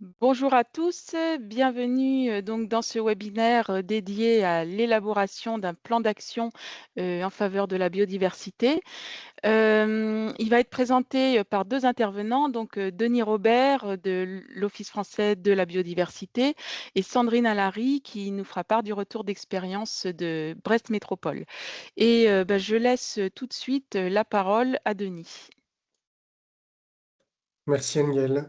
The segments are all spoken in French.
Bonjour à tous, bienvenue donc dans ce webinaire dédié à l'élaboration d'un plan d'action en faveur de la biodiversité. Il va être présenté par deux intervenants, donc Denis Robert de l'Office français de la biodiversité et Sandrine Allary qui nous fera part du retour d'expérience de Brest Métropole. Et je laisse tout de suite la parole à Denis. Merci Angel.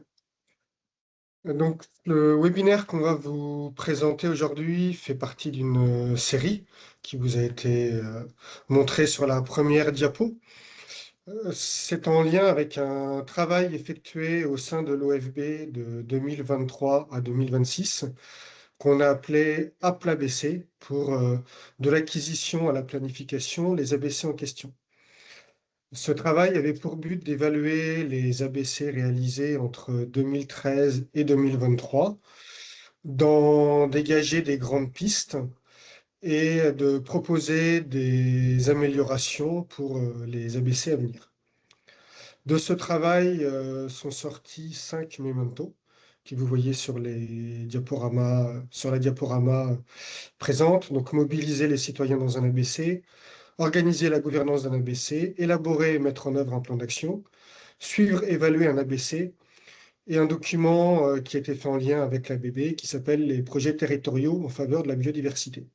Donc, le webinaire qu'on va vous présenter aujourd'hui fait partie d'une série qui vous a été montrée sur la première diapo. C'est en lien avec un travail effectué au sein de l'OFB de 2023 à 2026 qu'on a appelé APLABC pour de l'acquisition à la planification, les ABC en question. Ce travail avait pour but d'évaluer les ABC réalisés entre 2013 et 2023, d'en dégager des grandes pistes et de proposer des améliorations pour les ABC à venir. De ce travail sont sortis 5 mémentos que vous voyez sur les diaporamas, sur la diaporama présente. Donc, mobiliser les citoyens dans un ABC, organiser la gouvernance d'un ABC, élaborer et mettre en œuvre un plan d'action, suivre, évaluer un ABC et un document qui a été fait en lien avec l'ABB qui s'appelle les projets territoriaux en faveur de la biodiversité.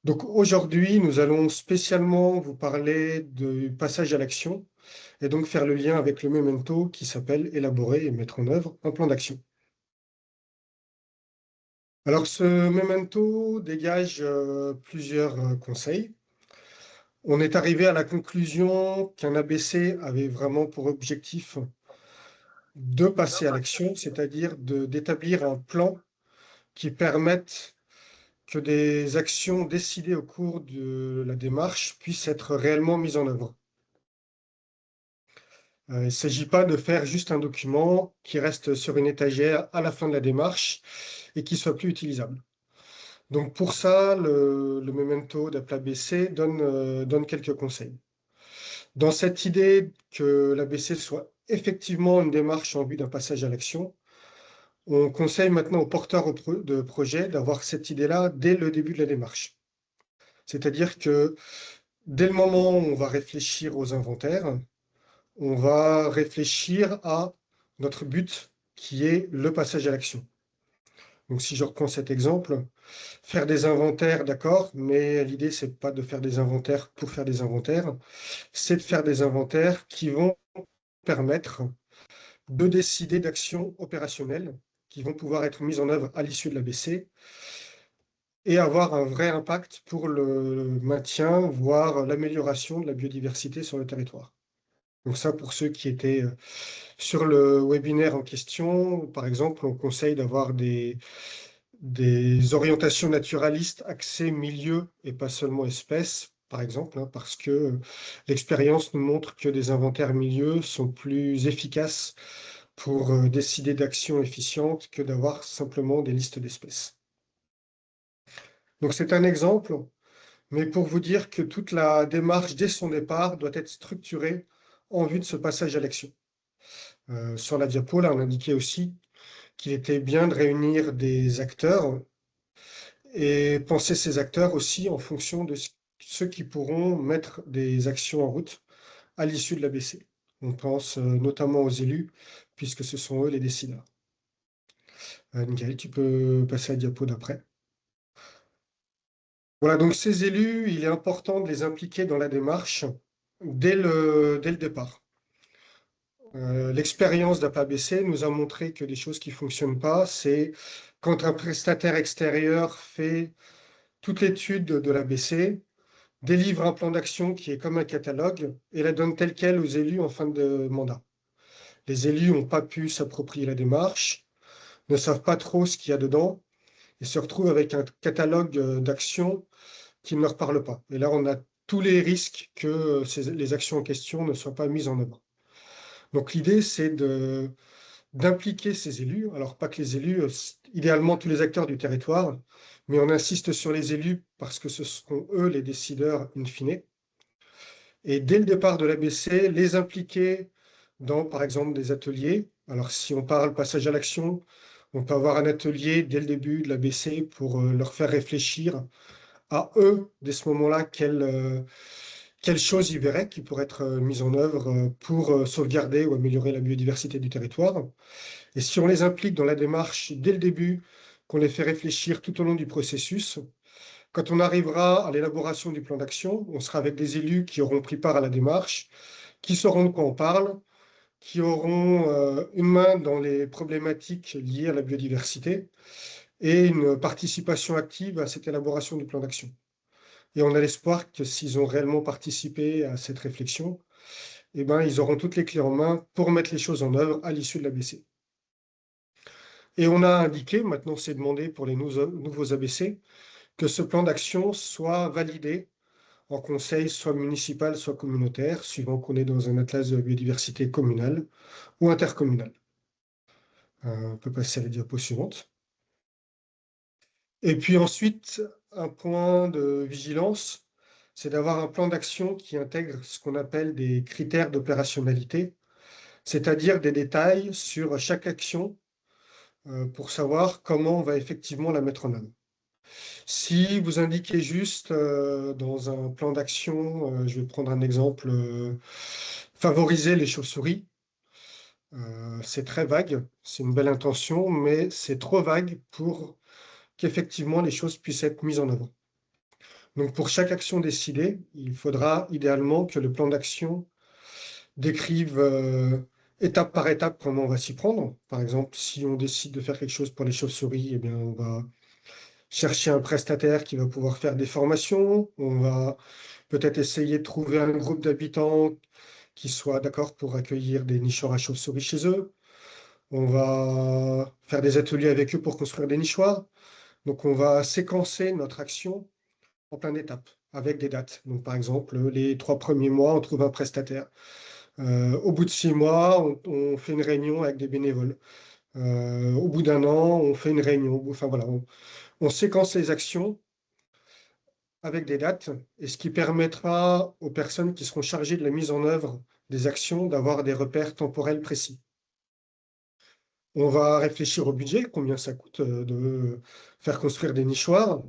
Donc aujourd'hui, nous allons spécialement vous parler du passage à l'action et donc faire le lien avec le memento qui s'appelle élaborer et mettre en œuvre un plan d'action. Alors ce memento dégage plusieurs conseils. On est arrivé à la conclusion qu'un ABC avait vraiment pour objectif de passer à l'action, c'est-à-dire d'établir un plan qui permette que des actions décidées au cours de la démarche puissent être réellement mises en œuvre. Il ne s'agit pas de faire juste un document qui reste sur une étagère à la fin de la démarche et qui soit plus utilisable. Donc pour ça, le memento d'APLABC donne quelques conseils. Dans cette idée que l'ABC soit effectivement une démarche en vue d'un passage à l'action, on conseille maintenant aux porteurs de projet d'avoir cette idée-là dès le début de la démarche. C'est-à-dire que dès le moment où on va réfléchir aux inventaires, on va réfléchir à notre but qui est le passage à l'action. Donc si je reprends cet exemple, faire des inventaires, d'accord, mais l'idée, c'est pas de faire des inventaires pour faire des inventaires, c'est de faire des inventaires qui vont permettre de décider d'actions opérationnelles qui vont pouvoir être mises en œuvre à l'issue de l'ABC et avoir un vrai impact pour le maintien, voire l'amélioration de la biodiversité sur le territoire. Donc ça, pour ceux qui étaient sur le webinaire en question, par exemple, on conseille d'avoir des orientations naturalistes axées milieu et pas seulement espèces, par exemple, hein, parce que l'expérience nous montre que des inventaires milieux sont plus efficaces pour décider d'actions efficientes que d'avoir simplement des listes d'espèces. Donc c'est un exemple, mais pour vous dire que toute la démarche dès son départ doit être structurée en vue de ce passage à l'action. Sur la diapo, là, on indiquait aussi qu'il était bien de réunir des acteurs et penser ces acteurs aussi en fonction de ceux qui pourront mettre des actions en route à l'issue de l'ABC. On pense notamment aux élus, puisque ce sont eux les décideurs. Nickel, tu peux passer à la diapo d'après. Voilà, donc ces élus, il est important de les impliquer dans la démarche dès le départ. L'expérience d'APABC nous a montré que des choses qui ne fonctionnent pas, c'est quand un prestataire extérieur fait toute l'étude de l'ABC, délivre un plan d'action qui est comme un catalogue et la donne telle quelle aux élus en fin de mandat. Les élus n'ont pas pu s'approprier la démarche, ne savent pas trop ce qu'il y a dedans et se retrouvent avec un catalogue d'actions qui ne leur parle pas. Et là, on a tous les risques que les actions en question ne soient pas mises en œuvre. Donc l'idée, c'est d'impliquer ces élus, alors pas que les élus, idéalement tous les acteurs du territoire, mais on insiste sur les élus parce que ce seront eux les décideurs in fine. Et dès le départ de l'ABC, les impliquer dans, par exemple, des ateliers Alors, si on parle passage à l'action, on peut avoir un atelier dès le début de l'ABC pour leur faire réfléchir à eux, dès ce moment-là, quelles choses ils verraient qui pourraient être mises en œuvre pour sauvegarder ou améliorer la biodiversité du territoire. Et si on les implique dans la démarche dès le début, qu'on les fait réfléchir tout au long du processus, quand on arrivera à l'élaboration du plan d'action, on sera avec des élus qui auront pris part à la démarche, qui sauront de quoi on parle, qui auront une main dans les problématiques liées à la biodiversité et une participation active à cette élaboration du plan d'action. Et on a l'espoir que s'ils ont réellement participé à cette réflexion, eh ben, ils auront toutes les clés en main pour mettre les choses en œuvre à l'issue de l'ABC. Et on a indiqué, maintenant c'est demandé pour les nouveaux ABC, que ce plan d'action soit validé en conseil, soit municipal, soit communautaire, suivant qu'on est dans un atlas de biodiversité communal ou intercommunal. On peut passer à la diapo suivante. Et puis ensuite, un point de vigilance, c'est d'avoir un plan d'action qui intègre ce qu'on appelle des critères d'opérationnalité, c'est-à-dire des détails sur chaque action pour savoir comment on va effectivement la mettre en œuvre. Si vous indiquez juste dans un plan d'action, je vais prendre un exemple, favoriser les chauves-souris, c'est très vague, c'est une belle intention, mais c'est trop vague pour qu'effectivement les choses puissent être mises en œuvre. Donc pour chaque action décidée, il faudra idéalement que le plan d'action décrive étape par étape comment on va s'y prendre. Par exemple, si on décide de faire quelque chose pour les chauves-souris, eh bien, on va chercher un prestataire qui va pouvoir faire des formations. On va peut-être essayer de trouver un groupe d'habitants qui soit d'accord pour accueillir des nichoirs à chauves-souris chez eux. On va faire des ateliers avec eux pour construire des nichoirs. Donc, on va séquencer notre action en plein d'étapes, avec des dates. Donc, par exemple, les 3 premiers mois, on trouve un prestataire. Au bout de 6 mois, on fait une réunion avec des bénévoles. Au bout d'un an, on fait une réunion. Enfin, voilà, on séquence les actions avec des dates, et ce qui permettra aux personnes qui seront chargées de la mise en œuvre des actions d'avoir des repères temporels précis. On va réfléchir au budget, combien ça coûte de faire construire des nichoirs,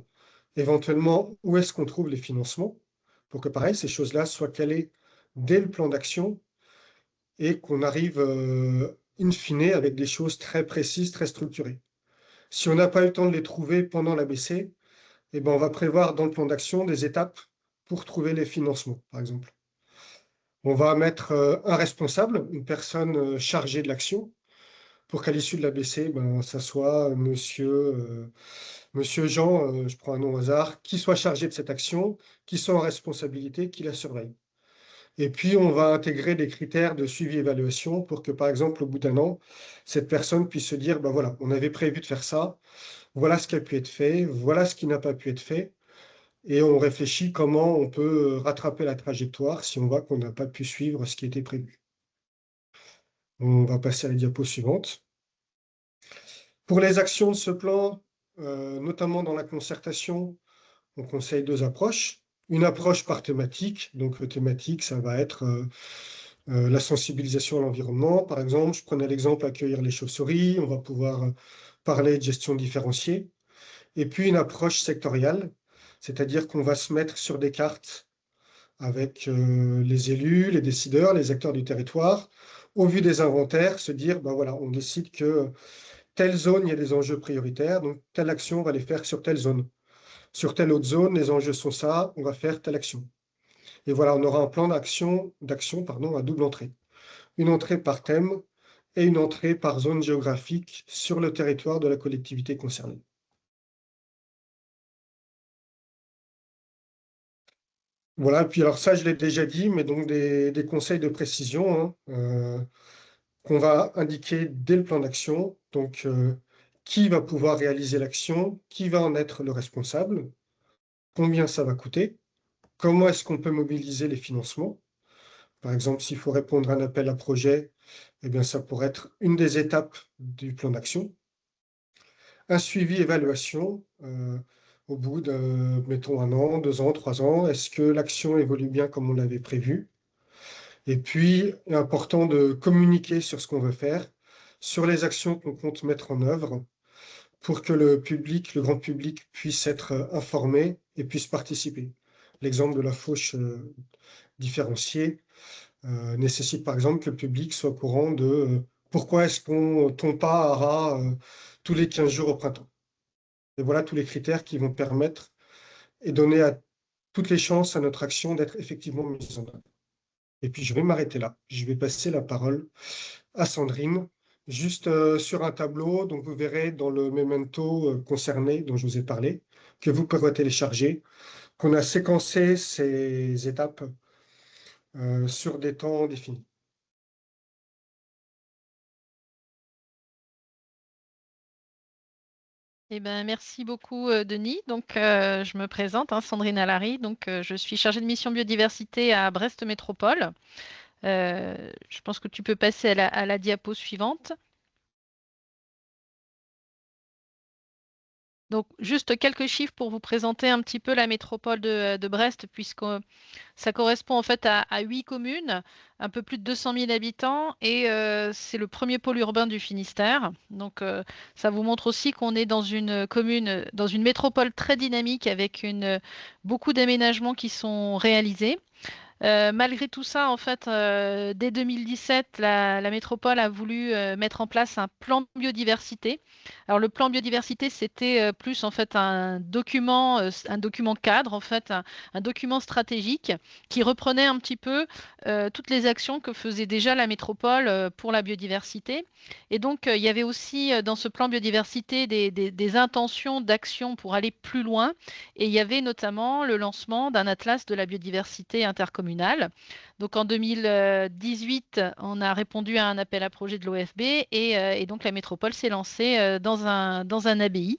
éventuellement où est-ce qu'on trouve les financements, pour que pareil, ces choses-là soient calées dès le plan d'action et qu'on arrive in fine avec des choses très précises, très structurées. Si on n'a pas eu le temps de les trouver pendant l'ABC, eh ben, on va prévoir dans le plan d'action des étapes pour trouver les financements, par exemple. On va mettre un responsable, une personne chargée de l'action, pour qu'à l'issue de l'ABC, ben, ça soit monsieur Jean, je prends un nom au hasard, qui soit chargé de cette action, qui soit en responsabilité, qui la surveille. Et puis, on va intégrer des critères de suivi-évaluation pour que, par exemple, au bout d'un an, cette personne puisse se dire, ben voilà, on avait prévu de faire ça, voilà ce qui a pu être fait, voilà ce qui n'a pas pu être fait, et on réfléchit comment on peut rattraper la trajectoire si on voit qu'on n'a pas pu suivre ce qui était prévu. On va passer à la diapo suivante. Pour les actions de ce plan, notamment dans la concertation, on conseille 2 approches. Une approche par thématique, donc thématique, ça va être la sensibilisation à l'environnement. Par exemple, je prenais l'exemple accueillir les chauves-souris, on va pouvoir parler de gestion différenciée. Et puis une approche sectorielle, c'est-à-dire qu'on va se mettre sur des cartes avec les élus, les décideurs, les acteurs du territoire, au vu des inventaires, se dire, ben voilà, on décide que telle zone, il y a des enjeux prioritaires, donc telle action, on va les faire sur telle zone. Sur telle autre zone, les enjeux sont ça, on va faire telle action. Et voilà, on aura un plan d'action à double entrée. Une entrée par thème et une entrée par zone géographique sur le territoire de la collectivité concernée. Voilà, puis alors ça, je l'ai déjà dit, mais donc des conseils de précision qu'on va indiquer dès le plan d'action. Donc, qui va pouvoir réaliser l'action, qui va en être le responsable, combien ça va coûter, comment est-ce qu'on peut mobiliser les financements. Par exemple, s'il faut répondre à un appel à projet, eh bien, ça pourrait être une des étapes du plan d'action. Un suivi évaluation au bout de, mettons, 1 an, 2 ans, 3 ans. Est-ce que l'action évolue bien comme on l'avait prévu? Et puis, il est important de communiquer sur ce qu'on veut faire. sur les actions qu'on compte mettre en œuvre pour que le public, le grand public, puisse être informé et puisse participer. L'exemple de la fauche différenciée nécessite par exemple que le public soit au courant de pourquoi est-ce qu'on tombe pas à ras tous les 15 jours au printemps. Et voilà tous les critères qui vont permettre et donner à toutes les chances à notre action d'être effectivement mise en œuvre. Et puis je vais m'arrêter là. Je vais passer la parole à Sandrine, juste sur un tableau. Donc vous verrez dans le memento concerné dont je vous ai parlé, que vous pourrez télécharger, qu'on a séquencé ces étapes sur des temps définis. Eh ben, merci beaucoup, Denis. Donc, je me présente, hein, Sandrine Allary. Donc, je suis chargée de mission biodiversité à Brest Métropole. Je pense que tu peux passer à la diapo suivante. Donc, juste quelques chiffres pour vous présenter un petit peu la métropole de Brest, puisque ça correspond en fait à 8 communes, un peu plus de 200 000 habitants, et c'est le premier pôle urbain du Finistère. Donc, ça vous montre aussi qu'on est dans une commune, dans une métropole très dynamique avec beaucoup d'aménagements qui sont réalisés. Malgré tout ça, en fait, dès 2017, la métropole a voulu mettre en place un plan biodiversité. Alors, le plan biodiversité, c'était plus en fait un document cadre, en fait, un document stratégique qui reprenait un petit peu toutes les actions que faisait déjà la métropole pour la biodiversité. Et donc, il y avait aussi dans ce plan biodiversité des intentions d'action pour aller plus loin. Et il y avait notamment le lancement d'un atlas de la biodiversité intercommunale. Donc en 2018, on a répondu à un appel à projet de l'OFB et donc la métropole s'est lancée dans un ABI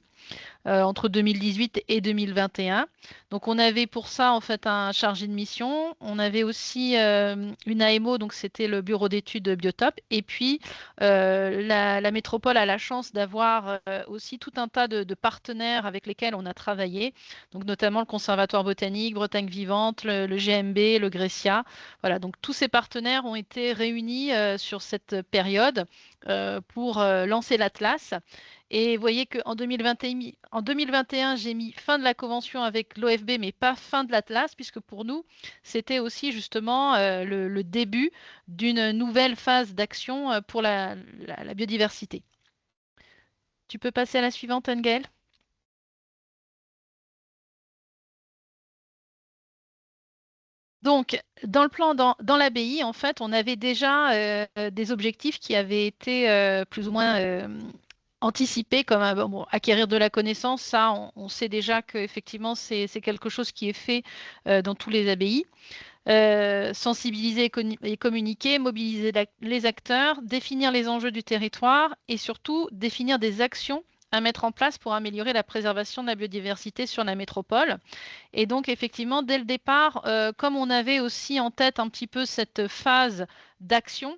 entre 2018 et 2021. Donc on avait pour ça en fait un chargé de mission. On avait aussi une AMO, donc c'était le bureau d'études Biotope. Et puis la métropole a la chance d'avoir aussi tout un tas de partenaires avec lesquels on a travaillé. Donc notamment le Conservatoire botanique, Bretagne Vivante, le GMB, le Grécia. Voilà, donc tous ces partenaires ont été réunis sur cette période pour lancer l'Atlas. Et vous voyez qu'en 2021, j'ai mis fin de la convention avec l'OFB, mais pas fin de l'Atlas, puisque pour nous, c'était aussi justement le début d'une nouvelle phase d'action pour la biodiversité. Tu peux passer à la suivante, Anne-Gaëlle? Donc, dans le plan, dans l'ABI, en fait, on avait déjà des objectifs qui avaient été plus ou moins anticipés, comme bon, acquérir de la connaissance. Ça, on sait déjà qu'effectivement, c'est quelque chose qui est fait dans tous les ABI. Sensibiliser et communiquer, mobiliser les acteurs, définir les enjeux du territoire et surtout définir des actions à mettre en place pour améliorer la préservation de la biodiversité sur la métropole. Et donc, effectivement, dès le départ, comme on avait aussi en tête un petit peu cette phase d'action,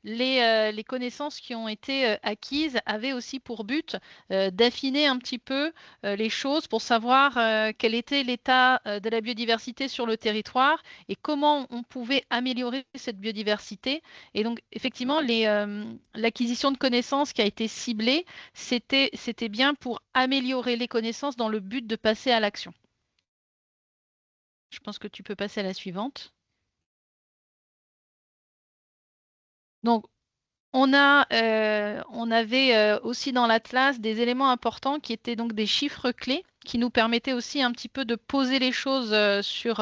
les connaissances qui ont été acquises avaient aussi pour but d'affiner un petit peu les choses pour savoir quel était l'état de la biodiversité sur le territoire et comment on pouvait améliorer cette biodiversité. Et donc, effectivement, l'acquisition de connaissances qui a été ciblée, c'était bien pour améliorer les connaissances dans le but de passer à l'action. Je pense que tu peux passer à la suivante. Donc, on avait aussi dans l'Atlas des éléments importants qui étaient donc des chiffres clés qui nous permettaient aussi un petit peu de poser les choses sur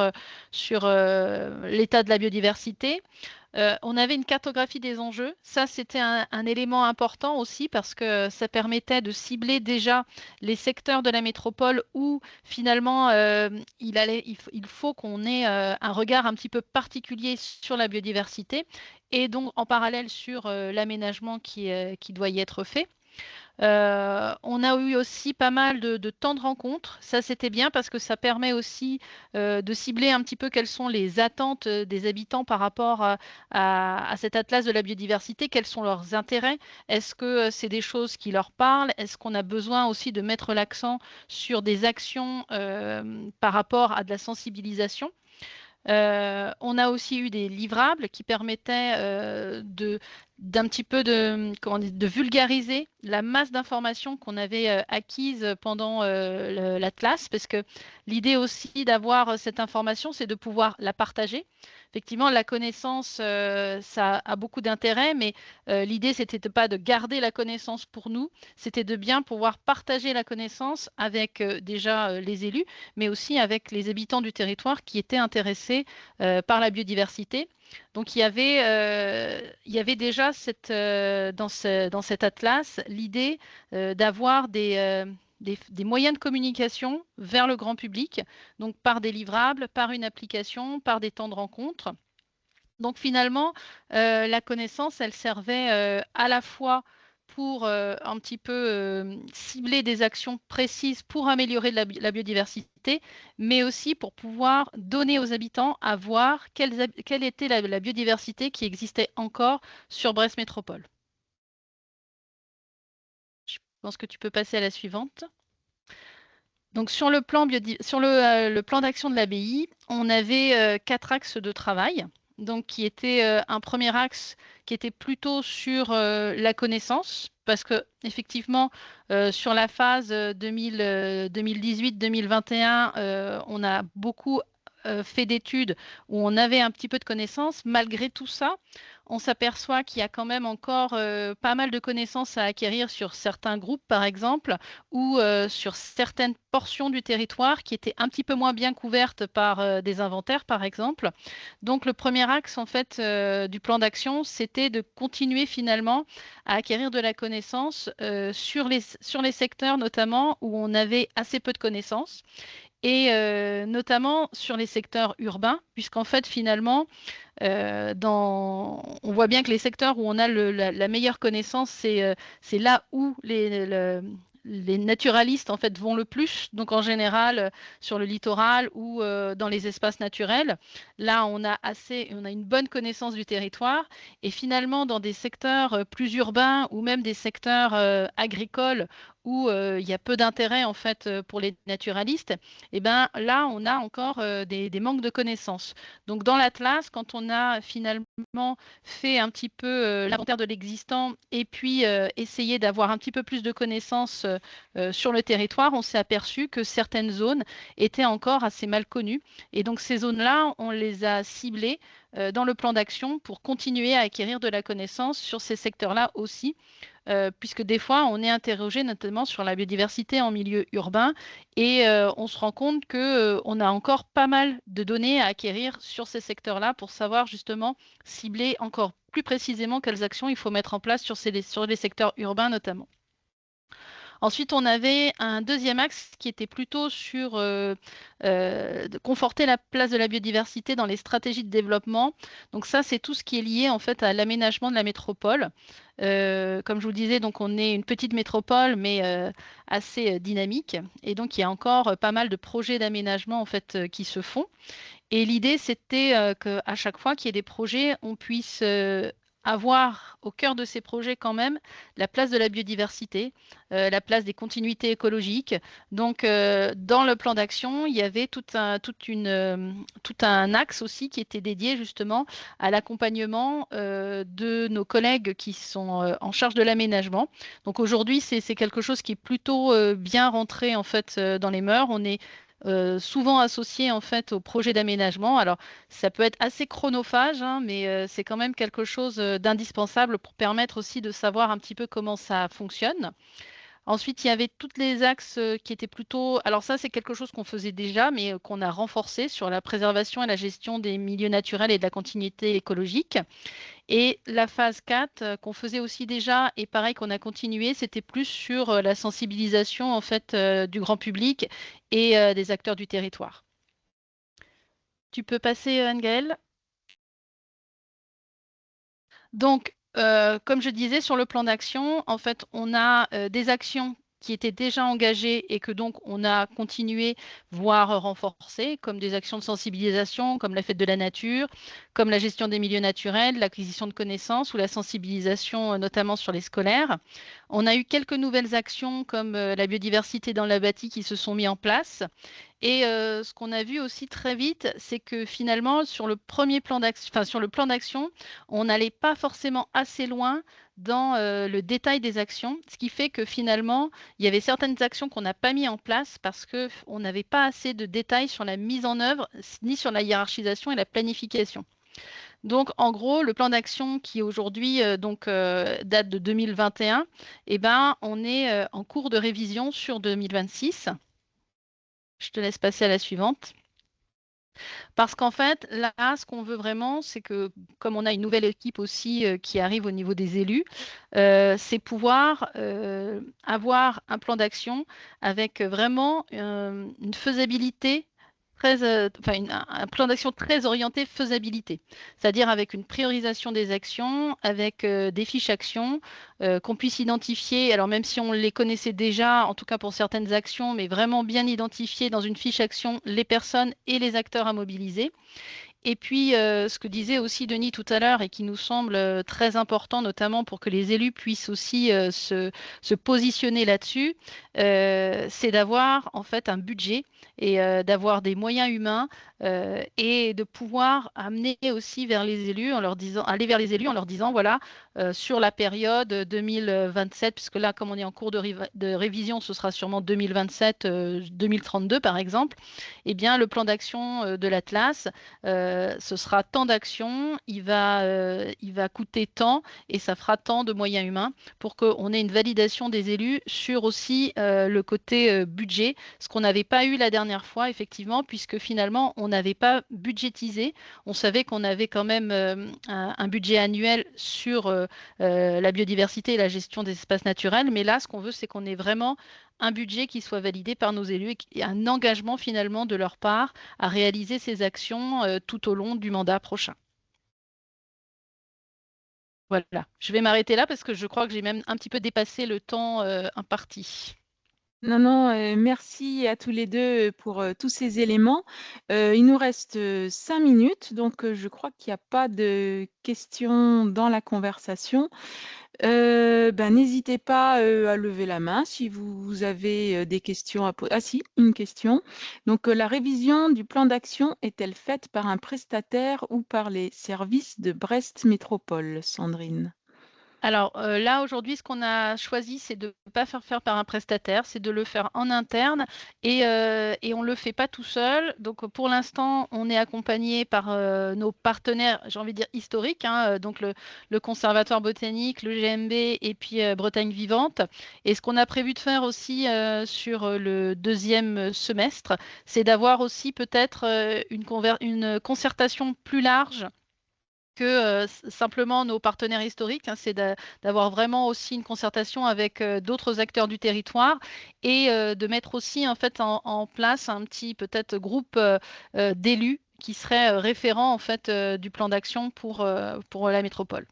l'état de la biodiversité. On avait une cartographie des enjeux. Ça, c'était un élément important aussi parce que ça permettait de cibler déjà les secteurs de la métropole où finalement il faut qu'on ait un regard un petit peu particulier sur la biodiversité et donc en parallèle sur l'aménagement qui doit y être fait. On a eu aussi pas mal de temps de rencontre. Ça, c'était bien parce que ça permet aussi de cibler un petit peu quelles sont les attentes des habitants par rapport à cet atlas de la biodiversité, quels sont leurs intérêts. Est-ce que c'est des choses qui leur parlent? Est-ce qu'on a besoin aussi de mettre l'accent sur des actions par rapport à de la sensibilisation? On a aussi eu des livrables qui permettaient d'un petit peu de vulgariser la masse d'informations qu'on avait acquises pendant l'Atlas, parce que l'idée aussi d'avoir cette information, c'est de pouvoir la partager. Effectivement, la connaissance, ça a beaucoup d'intérêt, mais l'idée, c'était pas de garder la connaissance pour nous, c'était de bien pouvoir partager la connaissance avec déjà les élus, mais aussi avec les habitants du territoire qui étaient intéressés par la biodiversité. Donc il y avait déjà dans cet atlas l'idée d'avoir des moyens de communication vers le grand public, donc par des livrables, par une application, par des temps de rencontre. Donc finalement, la connaissance, elle servait à la fois pour un petit peu cibler des actions précises pour améliorer la biodiversité, mais aussi pour pouvoir donner aux habitants à voir quelle était la biodiversité qui existait encore sur Brest Métropole. Je pense que tu peux passer à la suivante. Donc sur le plan d'action de l'abbaye, on avait 4 axes de travail. Donc qui était un premier axe qui était plutôt sur la connaissance, parce que effectivement sur la phase 2018-2021, on a beaucoup fait d'études où on avait un petit peu de connaissances. Malgré tout ça, on s'aperçoit qu'il y a quand même encore pas mal de connaissances à acquérir sur certains groupes, par exemple, ou sur certaines portions du territoire qui étaient un petit peu moins bien couvertes par des inventaires, par exemple. Donc, le premier axe, en fait, du plan d'action, c'était de continuer finalement à acquérir de la connaissance sur les secteurs, notamment, où on avait assez peu de connaissances et notamment sur les secteurs urbains, puisqu'en fait, finalement, on voit bien que les secteurs où on a la meilleure connaissance, c'est là où les naturalistes en fait vont le plus. Donc en général sur le littoral ou dans les espaces naturels, là on a une bonne connaissance du territoire. Et finalement dans des secteurs plus urbains ou même des secteurs agricoles où il y a peu d'intérêt en fait pour les naturalistes, et ben là on a encore des manques de connaissances. Donc dans l'Atlas, quand on a finalement fait un petit peu l'inventaire de l'existant et puis essayé d'avoir un petit peu plus de connaissances sur le territoire, on s'est aperçu que certaines zones étaient encore assez mal connues. Et donc ces zones-là, on les a ciblées dans le plan d'action pour continuer à acquérir de la connaissance sur ces secteurs-là aussi. Puisque des fois, on est interrogé notamment sur la biodiversité en milieu urbain et on se rend compte qu'on a encore pas mal de données à acquérir sur ces secteurs-là pour savoir justement cibler encore plus précisément quelles actions il faut mettre en place sur les secteurs urbains notamment. Ensuite, on avait un deuxième axe qui était plutôt sur de conforter la place de la biodiversité dans les stratégies de développement. Donc ça, c'est tout ce qui est lié en fait à l'aménagement de la métropole. Comme je vous le disais, donc on est une petite métropole, mais assez dynamique. Et donc, il y a encore pas mal de projets d'aménagement en fait qui se font. Et l'idée, c'était qu'à chaque fois qu'il y ait des projets, on puisse avoir au cœur de ces projets quand même la place de la biodiversité, la place des continuités écologiques. Donc, dans le plan d'action, il y avait tout un axe aussi qui était dédié justement à l'accompagnement de nos collègues qui sont en charge de l'aménagement. Donc aujourd'hui, c'est quelque chose qui est plutôt bien rentré en fait dans les mœurs. On est souvent associé en fait au projet d'aménagement. Alors, ça peut être assez chronophage, hein, mais c'est quand même quelque chose d'indispensable pour permettre aussi de savoir un petit peu comment ça fonctionne. Ensuite, il y avait tous les axes qui étaient plutôt... Alors ça, c'est quelque chose qu'on faisait déjà, mais qu'on a renforcé sur la préservation et la gestion des milieux naturels et de la continuité écologique. Et la phase 4 qu'on faisait aussi déjà, et pareil qu'on a continué, c'était plus sur la sensibilisation en fait du grand public et des acteurs du territoire. Tu peux passer, Anne-Gaëlle. Donc, comme je disais, sur le plan d'action, en fait, on a des actions qui étaient déjà engagées et que donc on a continué, voire renforcées, comme des actions de sensibilisation, comme la fête de la nature, comme la gestion des milieux naturels, l'acquisition de connaissances ou la sensibilisation notamment sur les scolaires. On a eu quelques nouvelles actions comme la biodiversité dans la bâtie qui se sont mis en place. Et ce qu'on a vu aussi très vite, c'est que finalement, sur le premier plan d'action, enfin sur le plan d'action, on n'allait pas forcément assez loin dans le détail des actions, ce qui fait que finalement, il y avait certaines actions qu'on n'a pas mis en place parce qu'on n'avait pas assez de détails sur la mise en œuvre, ni sur la hiérarchisation et la planification. Donc, en gros, le plan d'action qui aujourd'hui date de 2021, eh ben, on est en cours de révision sur 2026. Je te laisse passer à la suivante. Parce qu'en fait, là, ce qu'on veut vraiment, c'est que, comme on a une nouvelle équipe aussi qui arrive au niveau des élus, c'est pouvoir avoir un plan d'action avec vraiment une faisabilité un plan d'action très orienté faisabilité, c'est-à-dire avec une priorisation des actions, avec des fiches actions, qu'on puisse identifier, alors même si on les connaissait déjà, en tout cas pour certaines actions, mais vraiment bien identifier dans une fiche action les personnes et les acteurs à mobiliser. Et puis, ce que disait aussi Denis tout à l'heure et qui nous semble très important, notamment pour que les élus puissent aussi se positionner là-dessus, c'est d'avoir en fait un budget et d'avoir des moyens humains et de pouvoir amener aussi vers les élus en leur disant, aller vers les élus en leur disant, voilà, sur la période 2027, puisque là, comme on est en cours de révision, ce sera sûrement 2027, 2032 par exemple, eh bien, le plan d'action de l'Atlas, ce sera tant d'actions, il va coûter tant et ça fera tant de moyens humains pour qu'on ait une validation des élus sur aussi le côté budget, ce qu'on n'avait pas eu la dernière fois, effectivement, puisque finalement, on n'avait pas budgétisé. On savait qu'on avait quand même un budget annuel sur la biodiversité et la gestion des espaces naturels, mais là, ce qu'on veut, c'est qu'on ait vraiment un budget qui soit validé par nos élus et un engagement finalement de leur part à réaliser ces actions tout au long du mandat prochain. Voilà, je vais m'arrêter là parce que je crois que j'ai même un petit peu dépassé le temps imparti. Non, non, merci à tous les deux pour tous ces éléments. Il nous reste 5 minutes, donc je crois qu'il n'y a pas de questions dans la conversation. N'hésitez pas à lever la main si vous avez des questions à poser. Ah si, une question. Donc, la révision du plan d'action est-elle faite par un prestataire ou par les services de Brest Métropole, Sandrine? Alors là, aujourd'hui, ce qu'on a choisi, c'est de ne pas faire par un prestataire, c'est de le faire en interne et on ne le fait pas tout seul. Donc pour l'instant, on est accompagné par nos partenaires, j'ai envie de dire historiques, hein, donc le Conservatoire botanique, le GMB et puis Bretagne Vivante. Et ce qu'on a prévu de faire aussi sur le deuxième semestre, c'est d'avoir aussi peut-être une concertation plus large que simplement nos partenaires historiques, hein, c'est d'avoir vraiment aussi une concertation avec d'autres acteurs du territoire et de mettre aussi en fait en place un petit peut-être groupe d'élus qui seraient référents en fait du plan d'action pour la métropole.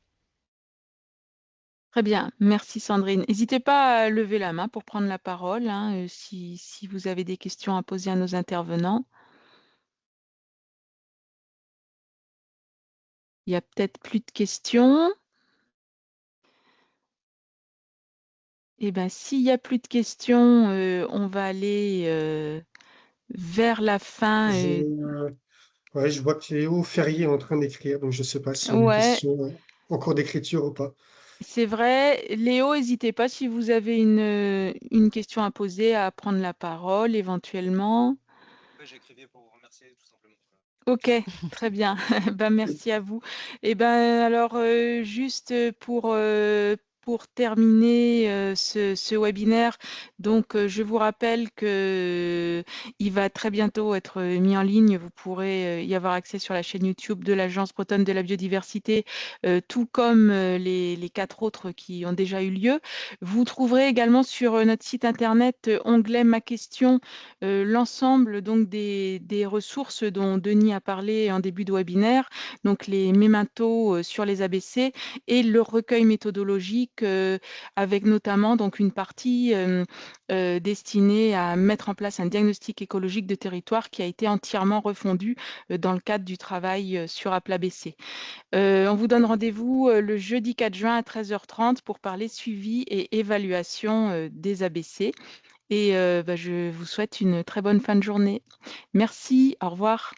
Très bien, merci Sandrine. N'hésitez pas à lever la main pour prendre la parole, hein, si vous avez des questions à poser à nos intervenants. Il n'y a peut-être plus de questions. Eh bien, s'il n'y a plus de questions, on va aller vers la fin. Ouais, je vois que Léo Ferrier est en train d'écrire, donc je ne sais pas s'il y a une Ouais, question en cours d'écriture ou pas. c'est vrai. Léo, n'hésitez pas si vous avez une question à poser, à prendre la parole éventuellement. Ouais, j'écrivais pour vous remercier tout simplement. Ok, très bien. Merci à vous. Et alors, juste pour terminer ce webinaire, donc je vous rappelle que il va très bientôt être mis en ligne. Vous pourrez y avoir accès sur la chaîne YouTube de l'Agence bretonne de la biodiversité, tout comme les 4 autres qui ont déjà eu lieu. Vous trouverez également sur notre site internet onglet Ma question l'ensemble donc des ressources dont Denis a parlé en début de webinaire, donc les mémentos sur les ABC et le recueil méthodologique avec notamment donc une partie destinée à mettre en place un diagnostic écologique de territoire qui a été entièrement refondu dans le cadre du travail sur AppLABC. On vous donne rendez-vous le jeudi 4 juin à 13h30 pour parler suivi et évaluation des ABC. Et je vous souhaite une très bonne fin de journée. Merci, au revoir.